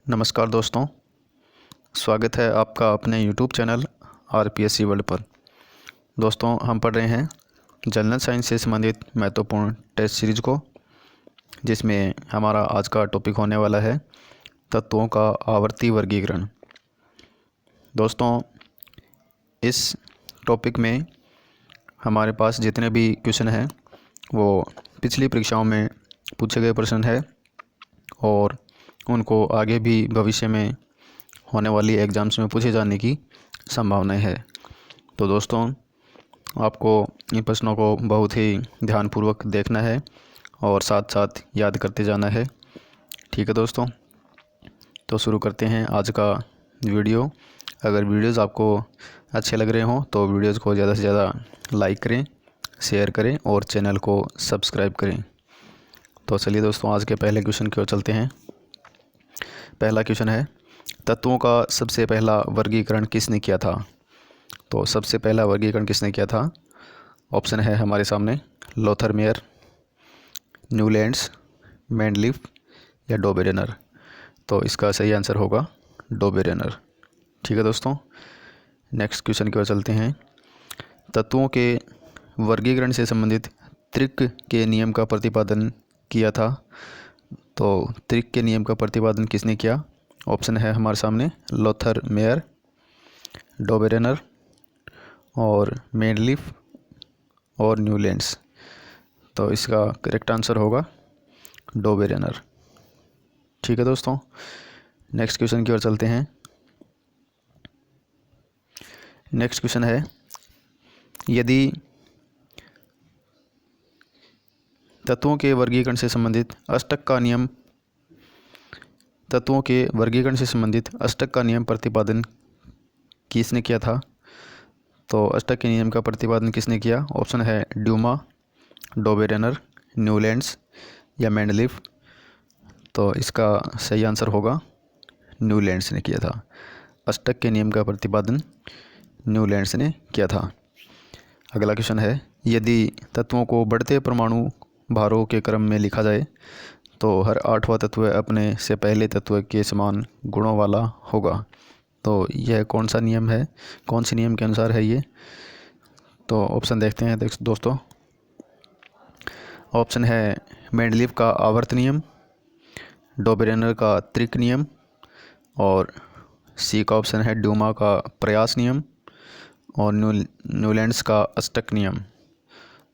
नमस्कार दोस्तों, स्वागत है आपका अपने YouTube चैनल RPSC वर्ल्ड पर। दोस्तों, हम पढ़ रहे हैं जनरल साइंस से संबंधित महत्वपूर्ण टेस्ट सीरीज को, जिसमें हमारा आज का टॉपिक होने वाला है तत्वों का आवर्ती वर्गीकरण। दोस्तों, इस टॉपिक में हमारे पास जितने भी क्वेश्चन हैं वो पिछली परीक्षाओं में पूछे गए प्रश्न है और उनको आगे भी भविष्य में होने वाली एग्ज़ाम्स में पूछे जाने की संभावना है। तो दोस्तों, आपको इन प्रश्नों को बहुत ही ध्यानपूर्वक देखना है और साथ साथ याद करते जाना है। ठीक है दोस्तों, तो शुरू करते हैं आज का वीडियो। अगर वीडियोज़ आपको अच्छे लग रहे हों तो वीडियोज़ को ज़्यादा से ज़्यादा लाइक करें, शेयर करें और चैनल को सब्सक्राइब करें। तो चलिए दोस्तों, आज के पहले क्वेश्चन की ओर चलते हैं। पहला क्वेश्चन है, तत्वों का सबसे पहला वर्गीकरण किसने किया था? तो सबसे पहला वर्गीकरण किसने किया था? ऑप्शन है हमारे सामने, लोथरमेयर, न्यूलैंड्स, मेंडलीफ या डोबेरेनर। तो इसका सही आंसर होगा डोबेरेनर। ठीक है दोस्तों, नेक्स्ट क्वेश्चन की ओर चलते हैं। तत्वों के वर्गीकरण से संबंधित त्रिक के नियम का प्रतिपादन किया था। तो त्रिक के नियम का प्रतिपादन किसने किया? ऑप्शन है हमारे सामने, लोथरमेयर, डोबेरेनर और मेंडलीफ और न्यूलैंड्स। तो इसका करेक्ट आंसर होगा डोबेरेनर। ठीक है दोस्तों, नेक्स्ट क्वेश्चन की ओर चलते हैं। नेक्स्ट क्वेश्चन है, यदि तत्वों के वर्गीकरण से संबंधित अष्टक का नियम प्रतिपादन किसने किया था? तो अष्टक के नियम का प्रतिपादन किसने किया? ऑप्शन है ड्यूमा, डोबेरेनर, न्यूलैंड्स या मेंडलीफ। तो इसका सही आंसर होगा न्यूलैंड्स ने किया था। अष्टक के नियम का प्रतिपादन न्यूलैंड्स ने किया था। अगला क्वेश्चन है, यदि तत्वों को बढ़ते परमाणु भारों के क्रम में लिखा जाए तो हर 8वां तत्व अपने से पहले तत्व के समान गुणों वाला होगा। तो यह कौन सा नियम है, कौन से नियम के अनुसार है ये? तो ऑप्शन देखते हैं दोस्तों। ऑप्शन है मेंडलीफ का आवर्त नियम, डोबेरेनर का त्रिक नियम और सी का ऑप्शन है ड्यूमा का प्रयास नियम और न्यूलैंड्स का अष्टक नियम।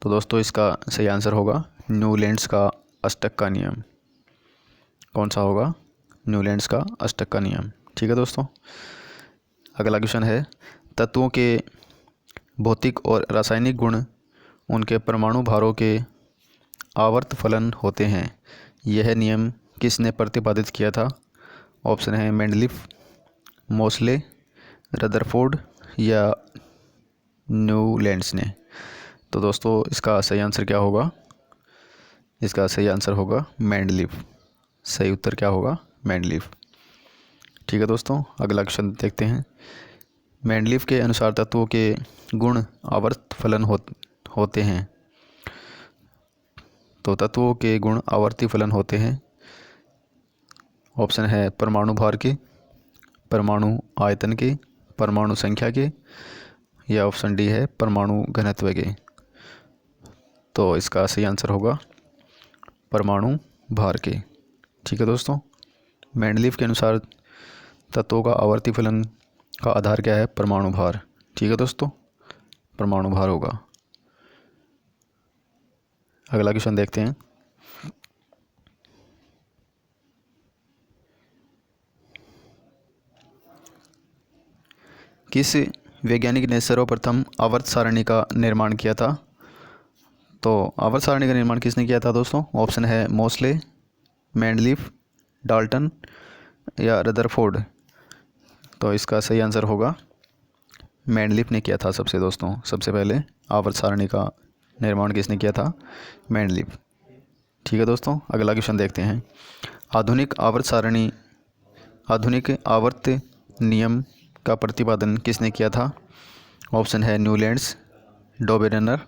तो दोस्तों, इसका सही आंसर होगा न्यूलैंड्स का अष्टक का नियम। कौन सा होगा? न्यूलैंड्स का अष्टक का नियम। ठीक है दोस्तों, अगला क्वेश्चन है, तत्वों के भौतिक और रासायनिक गुण उनके परमाणु भारों के आवर्त फलन होते हैं। यह नियम किसने प्रतिपादित किया था? ऑप्शन है मेंडलीफ, मोसले, रदरफोर्ड या न्यूलैंड्स ने। तो दोस्तों, इसका सही आंसर क्या होगा? इसका सही आंसर होगा मेंडलीफ। सही उत्तर क्या होगा? मेंडलीफ। ठीक है दोस्तों, अगला क्वेश्चन देखते हैं। मेंडलीफ के अनुसार तत्वों के गुण आवर्त फलन होते हैं। तो तत्वों के गुण आवर्ती फलन होते हैं। ऑप्शन है परमाणु भार के, परमाणु आयतन के, परमाणु संख्या के या ऑप्शन डी है परमाणु घनत्व के। तो इसका सही आंसर होगा परमाणु भार के। ठीक है दोस्तों, मेंडलीफ के अनुसार तत्वों का आवर्ती फलन का आधार क्या है? परमाणु भार। ठीक है दोस्तों, परमाणु भार होगा। अगला क्वेश्चन देखते हैं। किस वैज्ञानिक ने सर्वप्रथम आवर्त सारणी का निर्माण किया था? तो आवर्त सारणी का निर्माण किसने किया था दोस्तों? ऑप्शन है मोसले, मेंडलीफ, डाल्टन या रदरफोर्ड। तो इसका सही आंसर होगा मेंडलीफ ने किया था। सबसे पहले आवर्त सारणी का निर्माण किसने किया था? मेंडलीफ। ठीक है दोस्तों, अगला क्वेश्चन देखते हैं। आधुनिक आवर्त नियम का प्रतिपादन किसने किया था? ऑप्शन है न्यूलैंड्स, डोबेरेनर,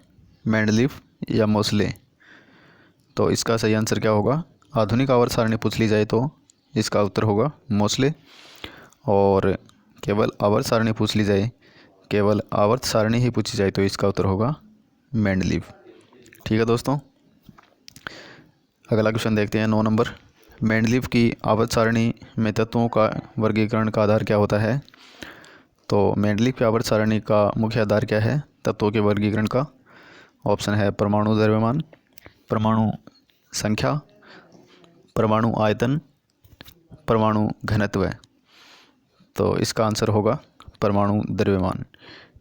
मेंडलीफ या मोसले। तो इसका सही आंसर क्या होगा? आधुनिक आवर्त सारणी पूछ ली जाए तो इसका उत्तर होगा मोस्ले। और केवल आवर्त सारणी पूछ ली जाए, केवल आवर्त सारणी ही पूछी जाए तो इसका उत्तर होगा मेंडलीव। ठीक है दोस्तों, अगला क्वेश्चन देखते हैं 9 नंबर। मेंडलीव की आवर्त सारणी में तत्वों का वर्गीकरण का आधार क्या होता है? तो मेंडलीव की आवर्त सारणी का मुख्य आधार क्या है तत्वों के वर्गीकरण का? ऑप्शन है परमाणु द्रव्यमान, परमाणु संख्या, परमाणु आयतन, परमाणु घनत्व। तो इसका आंसर होगा परमाणु द्रव्यमान।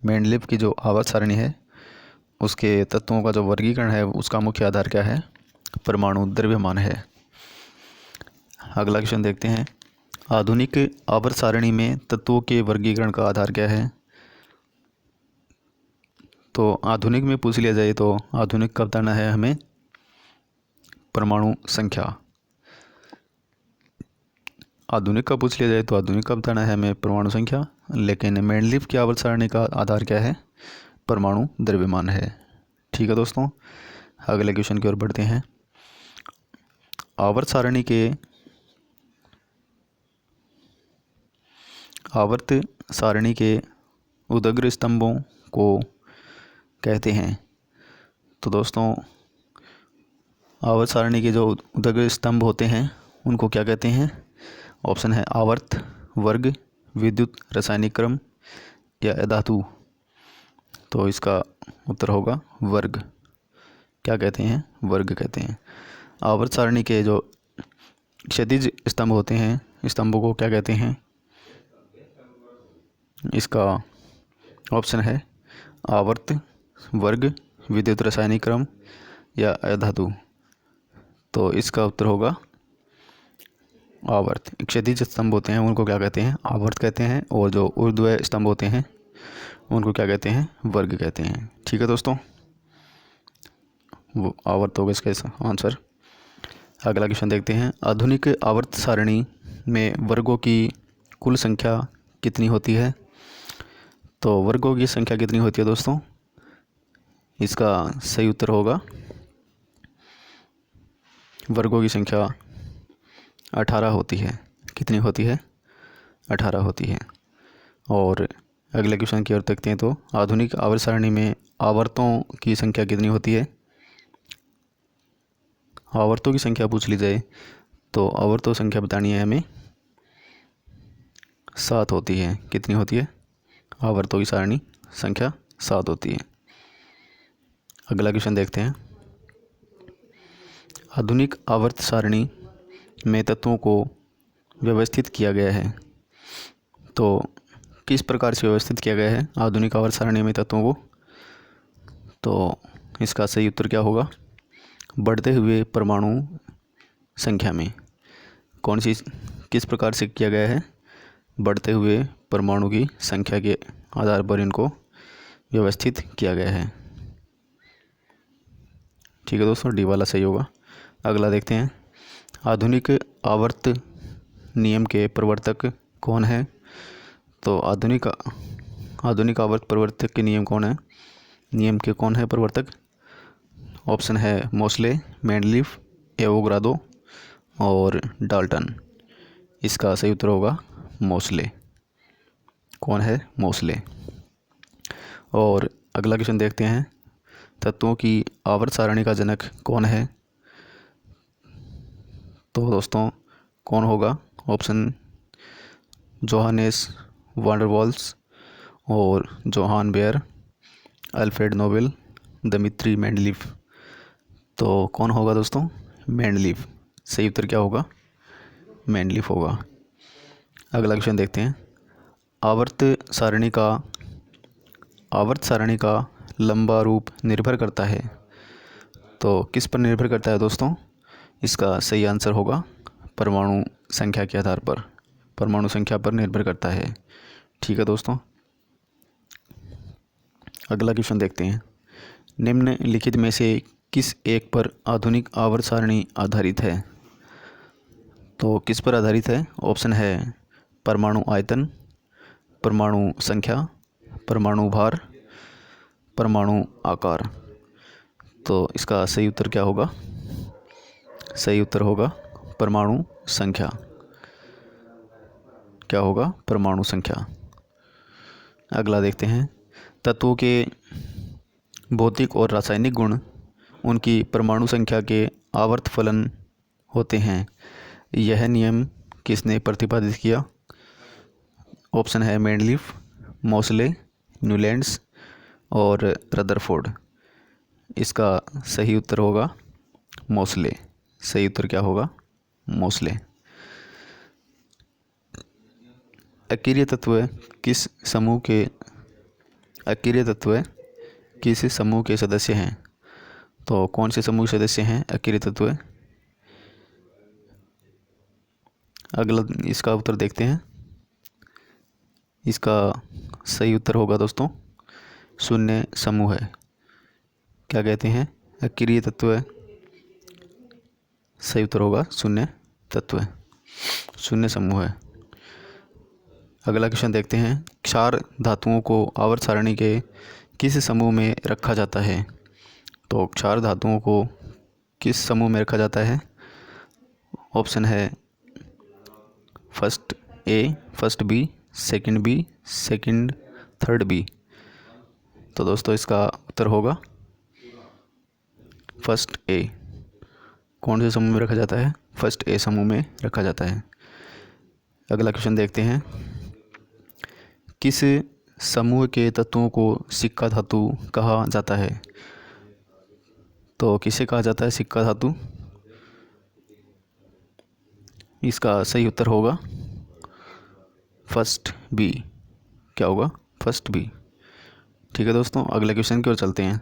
मेंडलीव की जो आवर्त सारणी है उसके तत्वों का जो वर्गीकरण है उसका मुख्य आधार क्या है? परमाणु द्रव्यमान है। अगला क्वेश्चन देखते हैं, आधुनिक आवर्त सारणी में तत्वों के वर्गीकरण का आधार क्या है? तो आधुनिक में पूछ लिया जाए तो आधुनिक का बताना है हमें परमाणु संख्या। आधुनिक का पूछ लिया जाए तो आधुनिक का बताना है हमें परमाणु संख्या। लेकिन मेंडलीव की आवर्त सारणी का आधार क्या है? परमाणु द्रव्यमान है। ठीक है दोस्तों, अगले क्वेश्चन की ओर बढ़ते हैं। आवर्त सारणी के उदग्र स्तंभों को कहते हैं। तो दोस्तों आवर्त सारणी के जो उदग्र स्तंभ होते हैं उनको क्या कहते हैं? ऑप्शन है आवर्त, वर्ग, विद्युत रासायनिक क्रम या धातु। तो इसका उत्तर होगा वर्ग। क्या कहते हैं? वर्ग कहते हैं। आवर्त सारणी के जो क्षैतिज स्तंभ होते हैं स्तंभों को क्या कहते हैं? इसका ऑप्शन है आवर्त, वर्ग, विद्युत रासायनिक क्रम या अधातु। तो इसका उत्तर होगा आवर्त। क्षैतिज स्तंभ होते हैं उनको क्या कहते हैं? आवर्त कहते हैं। और जो ऊर्ध्वाधर स्तंभ होते हैं उनको क्या कहते हैं? वर्ग कहते हैं। ठीक है दोस्तों, वो आवर्त होगा इसका आंसर। अगला क्वेश्चन देखते हैं, आधुनिक आवर्त सारणी में वर्गों की कुल संख्या कितनी होती है? तो वर्गों की संख्या कितनी होती है दोस्तों? इसका सही उत्तर होगा वर्गों की संख्या 18 होती है। कितनी होती है? 18 होती है। और अगले क्वेश्चन की ओर देखते हैं, तो आधुनिक आवर्त सारणी में आवर्तों की संख्या कितनी होती है? आवर्तों की संख्या पूछ ली जाए तो आवर्तों संख्या बतानी है हमें 7 होती है। कितनी होती है? आवर्तों की सारणी संख्या 7 होती है। अगला क्वेश्चन देखते हैं, आधुनिक आवर्त सारणी में तत्वों को व्यवस्थित किया गया है। तो किस प्रकार से व्यवस्थित किया गया है आधुनिक आवर्त सारणी में तत्वों को? तो इसका सही उत्तर क्या होगा? बढ़ते हुए परमाणु संख्या में। कौन सी, किस प्रकार से किया गया है? बढ़ते हुए परमाणु की संख्या के आधार पर इनको व्यवस्थित किया गया है। ठीक है दोस्तों, डी वाला सही होगा। अगला देखते हैं, आधुनिक आवर्त नियम के प्रवर्तक कौन है? तो आधुनिक आवर्त प्रवर्तक के नियम के कौन है प्रवर्तक? ऑप्शन है मोस्ले, मेंडलीव, एवोगाड्रो और डाल्टन। इसका सही उत्तर होगा मोस्ले। कौन है? मोस्ले। और अगला क्वेश्चन देखते हैं, तत्वों की आवर्त सारणी का जनक कौन है? तो दोस्तों कौन होगा? ऑप्शन जोहानेस वान डर वाल्स और Johann Baeyer, Alfred Nobel, Dmitri Mendeleev. तो कौन होगा दोस्तों? मेंडलीव। सही उत्तर क्या होगा? मेंडलीव होगा। अगला क्वेश्चन देखते हैं, आवर्त सारणी का लंबा रूप निर्भर करता है। तो किस पर निर्भर करता है दोस्तों? इसका सही आंसर होगा परमाणु संख्या के आधार पर। परमाणु संख्या पर निर्भर करता है। ठीक है दोस्तों, अगला क्वेश्चन देखते हैं, निम्नलिखित में से किस एक पर आधुनिक आवर्त सारणी आधारित है? तो किस पर आधारित है? ऑप्शन है परमाणु आयतन, परमाणु संख्या, परमाणु भार, परमाणु आकार। तो इसका सही उत्तर क्या होगा? सही उत्तर होगा परमाणु संख्या। क्या होगा? परमाणु संख्या। अगला देखते हैं, तत्वों के भौतिक और रासायनिक गुण उनकी परमाणु संख्या के आवर्त फलन होते हैं। यह नियम किसने प्रतिपादित किया? ऑप्शन है मेंडलीफ, मोसले, न्यूलैंड्स और रदरफोर्ड। इसका सही उत्तर होगा मोसले। सही उत्तर क्या होगा? मोसले। अकीय तत्व किस समूह के सदस्य हैं? तो कौन से समूह के सदस्य हैं अकीय तत्व? अगला इसका उत्तर देखते हैं। इसका सही उत्तर होगा दोस्तों शून्य समूह है। क्या कहते हैं? अकीय तत्व। सही उत्तर होगा शून्य तत्व, शून्य समूह है। अगला क्वेश्चन देखते हैं, क्षार धातुओं को आवर्त सारणी के किस समूह में रखा जाता है? तो क्षार धातुओं को किस समूह में रखा जाता है? ऑप्शन है first A, first B, second B, second third B. तो दोस्तों इसका उत्तर होगा फर्स्ट ए। कौन से समूह में रखा जाता है? फर्स्ट ए समूह में रखा जाता है। अगला क्वेश्चन देखते हैं, किस समूह के तत्वों को सिक्का धातु कहा जाता है? तो किसे कहा जाता है सिक्का धातु? इसका सही उत्तर होगा फर्स्ट बी। क्या होगा? First B. ठीक है दोस्तों, अगले क्वेश्चन की ओर चलते हैं।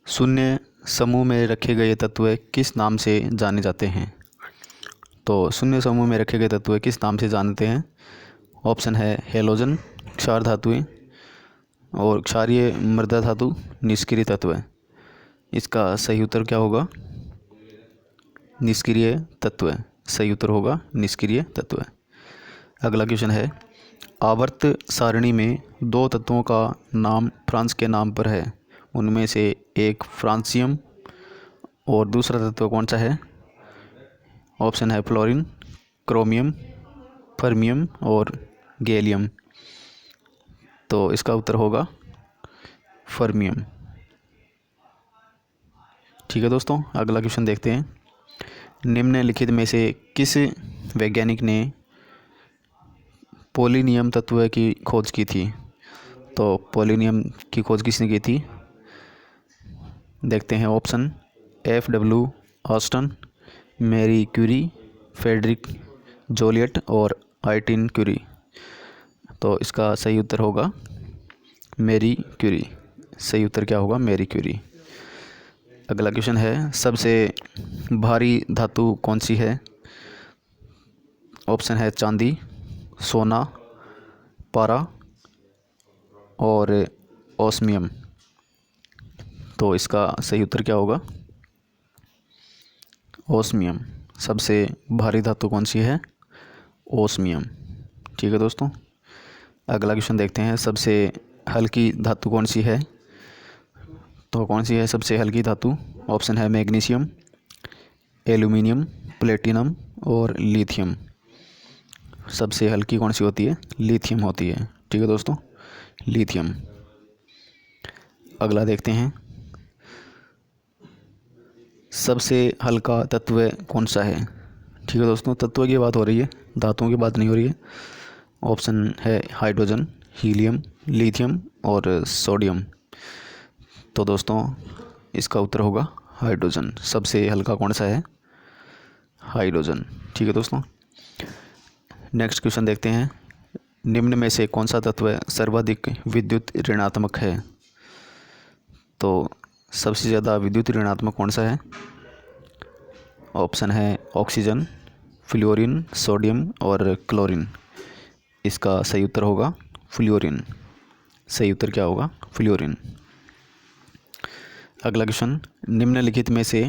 शून्य समूह में रखे गए तत्व किस नाम से जाने जाते हैं? तो शून्य समूह में रखे गए तत्व किस नाम से जानते हैं? ऑप्शन है हेलोजन, क्षार धातुएं और क्षारीय मृदा धातु, निष्क्रिय तत्व। इसका सही उत्तर क्या होगा? निष्क्रिय तत्व। सही उत्तर होगा निष्क्रिय तत्व। अगला क्वेश्चन है, आवर्त सारणी में दो तत्वों का नाम फ्रांस के नाम पर है, उनमें से एक फ्रांसियम और दूसरा तत्व कौन सा है? ऑप्शन है फ्लोरीन, क्रोमियम, फर्मियम और गैलियम। तो इसका उत्तर होगा फर्मियम। ठीक है दोस्तों, अगला क्वेश्चन देखते हैं, निम्नलिखित में से किस वैज्ञानिक ने पोलिनियम तत्व की खोज की थी? तो पोलिनियम की खोज किसने की थी? देखते हैं option FW Aston, Marie Curie, Frederic Joliot और आइटिन क्यूरी। तो इसका सही उत्तर होगा मैरी क्यूरी। सही उत्तर क्या होगा? Marie Curie. अगला क्वेश्चन है, सबसे भारी धातु कौन सी है? ऑप्शन है चांदी, सोना, पारा और ओस्मियम। तो इसका सही उत्तर क्या होगा? ओस्मियम। सबसे भारी धातु कौन सी है? ओस्मियम। ठीक है दोस्तों, अगला क्वेश्चन देखते हैं, सबसे हल्की धातु कौन सी है? तो कौन सी है सबसे हल्की धातु? ऑप्शन है मैग्नीशियम, एल्यूमिनियम, प्लेटिनम और लिथियम। सबसे हल्की कौन सी होती है? लिथियम होती है। ठीक है दोस्तों, लिथियम। अगला देखते हैं, सबसे हल्का तत्व कौन सा है? ठीक है दोस्तों, तत्व की बात हो रही है, धातुओं की बात नहीं हो रही है। ऑप्शन है हाइड्रोजन, हीलियम, लिथियम और सोडियम। तो दोस्तों इसका उत्तर होगा हाइड्रोजन। सबसे हल्का कौन सा है? हाइड्रोजन। ठीक है दोस्तों, नेक्स्ट क्वेश्चन देखते हैं, निम्न में से कौन सा तत्व सर्वाधिक विद्युत ऋणात्मक है? तो सबसे ज़्यादा विद्युत ऋणात्मक कौन सा है? ऑप्शन है ऑक्सीजन, फ्लोरीन, सोडियम और क्लोरीन। इसका सही उत्तर होगा फ्लोरीन। सही उत्तर क्या होगा? फ्लोरीन। अगला क्वेश्चन, निम्नलिखित में से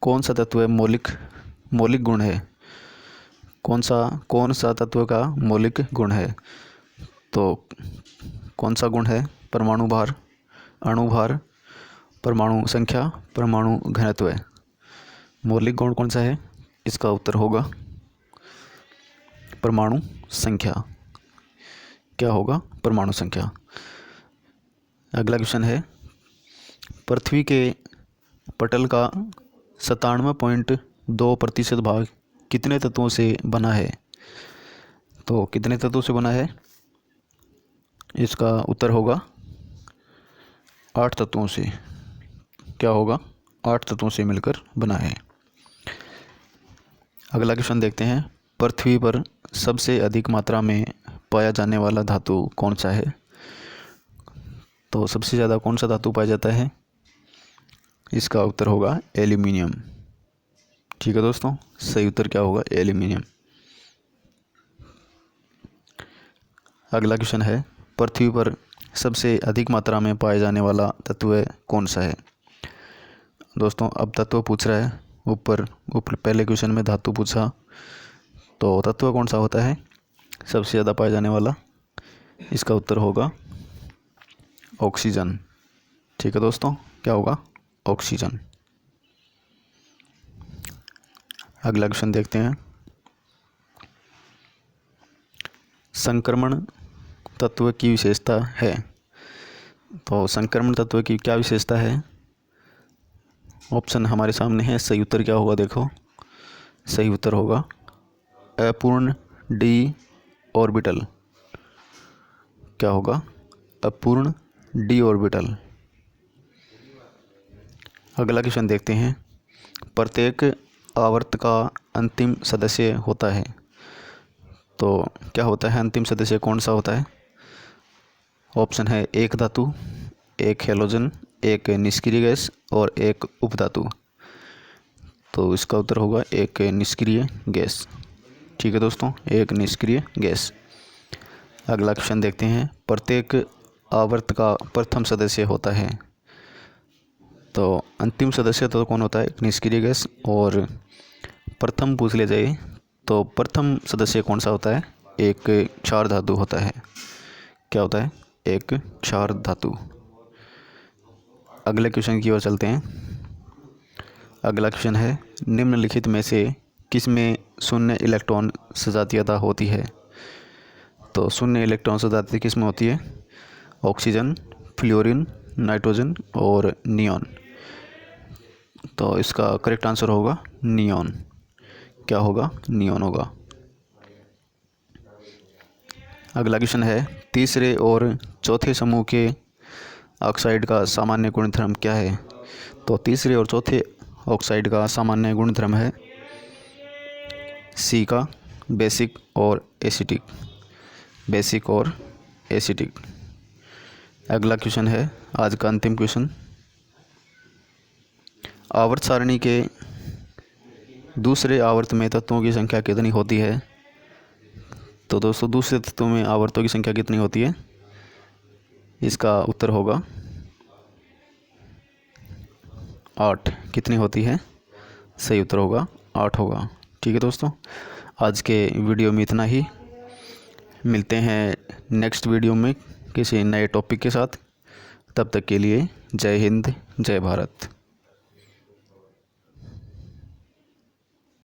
कौन सा तत्व मौलिक गुण है? कौन सा तत्व का मौलिक गुण है? तो कौन सा गुण है? परमाणु भार, अणु भार, परमाणु संख्या, परमाणु घनत्व। मौलिक गुण कौन सा है? इसका उत्तर होगा परमाणु संख्या। क्या होगा? परमाणु संख्या। अगला क्वेश्चन है, पृथ्वी के पटल का 97.2% भाग कितने तत्वों से बना है? तो कितने तत्वों से बना है? इसका उत्तर होगा 8 तत्वों से। क्या होगा? 8 तत्वों से मिलकर बना है। अगला क्वेश्चन देखते हैं, पृथ्वी पर सबसे अधिक मात्रा में पाया जाने वाला धातु कौन सा है? तो सबसे ज़्यादा कौन सा धातु पाया जाता है? इसका उत्तर होगा एल्यूमिनियम। ठीक है दोस्तों, सही उत्तर क्या होगा? एल्यूमिनियम। अगला क्वेश्चन है, पृथ्वी पर सबसे अधिक मात्रा में पाया जाने वाला तत्व कौन सा है? दोस्तों अब तत्व पूछ रहा है, ऊपर पहले क्वेश्चन में धातु पूछा, तो तत्व कौन सा होता है सबसे ज़्यादा पाया जाने वाला? इसका उत्तर होगा ऑक्सीजन। ठीक है दोस्तों, क्या होगा? ऑक्सीजन। अगला क्वेश्चन देखते हैं, संक्रमण तत्व की विशेषता है। तो संक्रमण तत्व की क्या विशेषता है? ऑप्शन हमारे सामने है, सही उत्तर क्या होगा? देखो, सही उत्तर होगा अपूर्ण डी ऑर्बिटल। क्या होगा? अपूर्ण डी ऑर्बिटल। अगला क्वेश्चन देखते हैं, प्रत्येक आवर्त का अंतिम सदस्य होता है। तो क्या होता है? अंतिम सदस्य कौन सा होता है? ऑप्शन है, एक धातु, एक हैलोजन, एक निष्क्रिय गैस और एक उपधातु। तो इसका उत्तर होगा एक निष्क्रिय गैस। ठीक है दोस्तों, एक निष्क्रिय गैस। अगला क्वेश्चन देखते हैं, प्रत्येक आवर्त का प्रथम सदस्य होता है। तो अंतिम सदस्य तो कौन होता है? एक निष्क्रिय गैस। और प्रथम पूछ ले जाए तो प्रथम सदस्य कौन सा होता है? एक क्षार धातु होता है। क्या होता है? एक क्षार धातु। अगले क्वेश्चन की ओर चलते हैं। अगला क्वेश्चन है, निम्नलिखित में से किस में शून्य इलेक्ट्रॉन सजातीयता होती है? तो शून्य इलेक्ट्रॉन सजातीयता किस में होती है? ऑक्सीजन, फ्लोरीन, नाइट्रोजन और नियॉन। तो इसका करेक्ट आंसर होगा नियॉन। क्या होगा? नियॉन होगा। अगला क्वेश्चन है, तीसरे और चौथे समूह के ऑक्साइड का सामान्य गुणधर्म क्या है? तो तीसरे और चौथे ऑक्साइड का सामान्य गुणधर्म है सी का बेसिक और एसिटिक। बेसिक और एसिटिक। अगला क्वेश्चन है आज का अंतिम क्वेश्चन, आवर्त सारणी के दूसरे आवर्त में तत्वों की संख्या कितनी होती है? तो दोस्तों दूसरे तत्वों में आवर्तों की संख्या कितनी होती है? इसका उत्तर होगा 8। कितनी होती है? सही उत्तर होगा 8 होगा। ठीक है दोस्तों, आज के वीडियो में इतना ही। मिलते हैं नेक्स्ट वीडियो में किसी नए टॉपिक के साथ। तब तक के लिए जय हिंद, जय भारत।